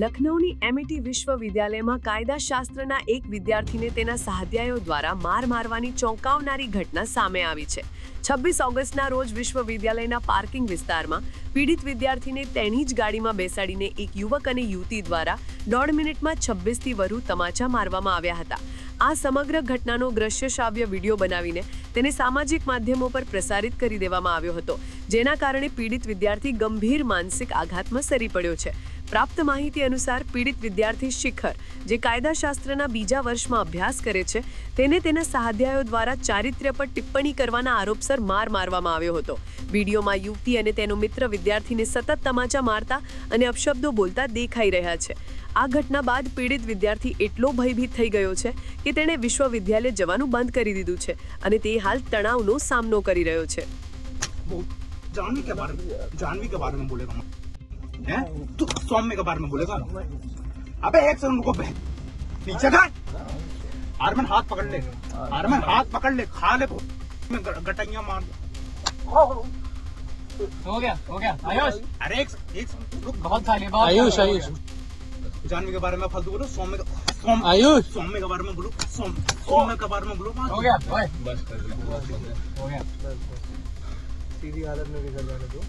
લખનૌની MET વિશ્વવિદ્યાલયમાં કાયદાશાસ્ત્રના એક વિદ્યાર્થીને તેના સહાધ્યાયીઓ દ્વારા માર મારવાની ચોંકાવનારી ઘટના સામે આવી છે. 26 ઓગસ્ટના રોજ વિશ્વવિદ્યાલયના પાર્કિંગ વિસ્તારમાં પીડિત વિદ્યાર્થીને તેની જ ગાડીમાં બેસાડીને એક યુવક અને યુવતી દ્વારા 1.5 મિનિટમાં 26થી વધુ તમાચા મારવામાં આવ્યા હતા. આ સમગ્ર ઘટનાનો દ્રશ્ય શ્રાવ્ય વિડીયો બનાવીને તેને સામાજિક માધ્યમો પર પ્રસારિત કરી દેવામાં આવ્યો હતો, જેના કારણે પીડિત વિદ્યાર્થી ગંભીર માનસિક આઘાતમાં સરી પડ્યો છે. પ્રાપ્ત માહિતી અનુસાર પીડિત વિદ્યાર્થી શિખર, જે કાયદાશાસ્ત્રના બીજા વર્ષમાં અભ્યાસ કરે છે, તેને તેના સહાધ્યાયીઓ દ્વારા ચારિત્ર્ય પર ટિપ્પણી કરવાના આરોપસર મારવામાં આવ્યો હતો. વિડીયોમાં યુવતી અને તેનો મિત્ર વિદ્યાર્થીને સતત તમાચા મારતા અને અપશબ્દો બોલતા દેખાઈ રહ્યા છે. આ ઘટના બાદ પીડિત વિદ્યાર્થી એટલો ભયભીત થઈ ગયો છે કે તેણે વિશ્વવિદ્યાલય જવાનું બંધ કરી દીધું છે અને તે હાલ તણાવનો સામનો કરી રહ્યો છે. जानवी के बारे में बोलेगा हैं? तू सौम्य के बारे में बोलेगा? अबे एक सेकंड रुको बे, नीचे कर. आर्मन हाथ पकड़ ले, आर्मन हाथ पकड़ ले, खा ले में गटैया मार. हो गया आयुष. अरे एक रुक, बहुत सारी बात. आयुष जानवी के बारे में फालतू बोलो. आयुष सौम्य के बारे में बोलो. सौम्य के बारे में बोलो. हो गया ओए. बस कर हो गया. सीधी हालत में भी कर जाने दो.